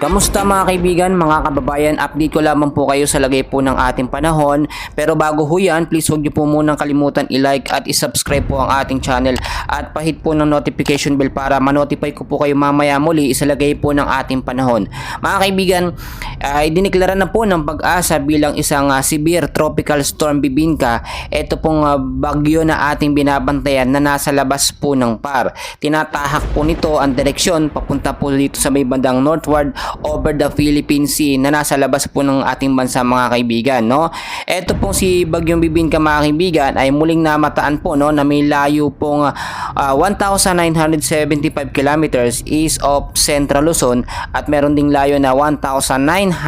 Kamusta mga kaibigan, mga kababayan, update ko lamang po kayo sa lagay po ng ating panahon. Pero bago ho yan, please huwag niyo po munang kalimutan i-like at i-subscribe po ang ating channel at pahit po ng notification bell para ma-notify ko po kayo mamaya muli sa lagay po ng ating panahon. Mga kaibigan, idineklara na po ng Pag-asa bilang isang severe tropical storm Bibingka. Ito pong bagyo na ating binabantayan na nasa labas po ng PAR. Tinatahak po nito ang direksyon papunta po dito sa may bandang northward over the Philippine Sea na nasa labas po ng ating bansa mga kaibigan, no? Ito pong si Bagyong Bibingka mga kaibigan ay muling namataan po, no, na may layo pong 1,975 kilometers east of Central Luzon at meron ding layo na 1,930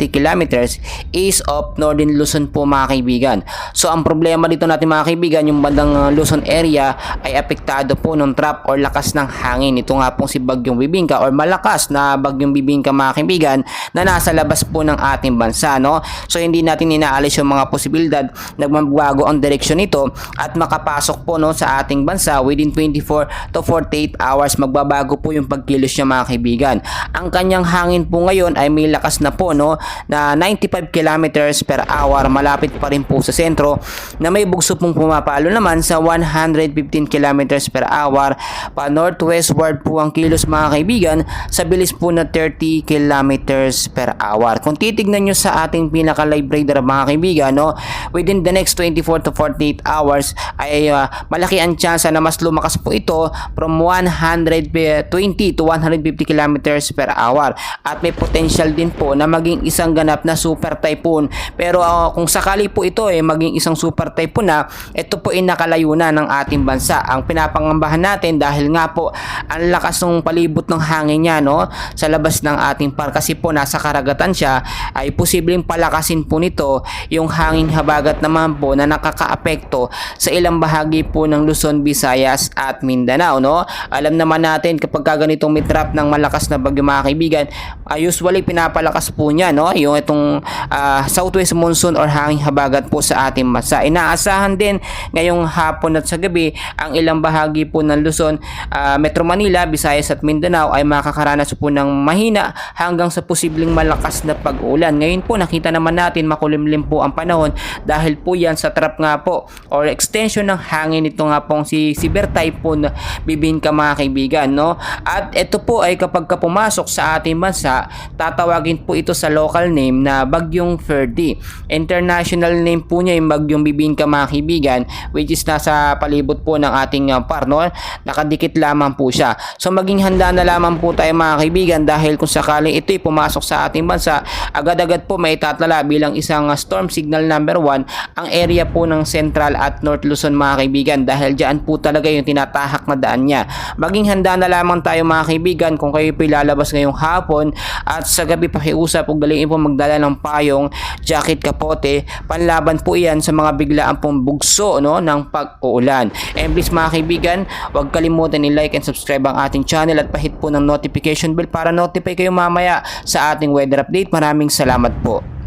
kilometers east of Northern Luzon po mga kaibigan. So ang problema dito natin mga kaibigan, yung bandang Luzon area ay apektado po ng trap or lakas ng hangin. Ito nga pong si Bagyong Bibingka or malakas na Bagyong Bibingka mga kaibigan na nasa labas po ng ating bansa, no? So hindi natin inaalis yung mga posibilidad na magbago ang direksyon nito at makapasok po, no, sa ating bansa within 24 to 48 hours. Magbabago po yung pagkilos niya mga kaibigan. Ang kanyang hangin po ngayon ay may lakas na po, no, na 95 kilometers per hour. Malapit pa rin po sa sentro na may bugso pong pumapalo naman sa 115 kilometers per hour pa northwestward po ang kilos mga kaibigan sa bilis po na 30 kilometers per hour. Kung titignan nyo sa ating pinaka-live radar mga kaibigan, no, within the next 24 to 48 hours ay malaki ang tsansa na mas lumakas po ito from 120 to 150 kilometers per hour at may potential din po na maging isang ganap na super typhoon. Pero kung sakali po ito maging isang super typhoon na, ito po ay nakalayo na ng ating bansa. Ang pinapangambahan natin dahil nga po ang lakas ng palibot ng hangin niya, no, sa labas ng ating PAR kasi po nasa karagatan siya, ay posibleng palakasin po nito yung hangin habagat naman po na nakakaapekto sa ilang bahagi po ng Luzon, Visayas at Mindanao, no? Alam naman natin kapag ganitong may trap ng malakas na bagyo mga kaibigan, usually pinapalakas po niya, no, yung itong southwest monsoon or hangin habagat po sa ating bansa. Inaasahan din ngayong hapon at sa gabi ang ilang bahagi po ng Luzon, Metro Manila, Visayas at Mindanao ay makakaranas po ng mahina hanggang sa posibleng malakas na pag-ulan. Ngayon po nakita naman natin makulimlim po ang panahon dahil po yan sa trap nga po or extension ng hangin ito nga pong si Severe Typhoon Bibingka mga kaibigan, no? At ito po ay kapag pumasok sa ating bansa, tatawagin po ito sa local name na Bagyong Ferdy. International name po niya yung Bagyong Bibingka mga kaibigan, which is nasa palibot po ng ating PAR, no? Nakadikit lamang po siya. So maging handa na lamang po tayo mga kaibigan dahil kung sakaling ito'y pumasok sa ating bansa, agad-agad po may tatala bilang isang storm signal number 1 ang area po ng Central at North Luzon mga kaibigan dahil dyan po talaga yung tinatahak na daan niya. Maging handa na lamang tayo mga kaibigan kung kayo po lalabas ngayong hapon at sa gabi pakiusap o galing po magdala ng payong, jacket, kapote, panlaban po iyan sa mga biglaan pong bugso, no, ng pag-uulan. And please mga kaibigan, huwag kalimutan i-like and subscribe ang ating channel at pahit po ng notification bell para notify kayo mamaya sa ating weather update. Maraming salamat po.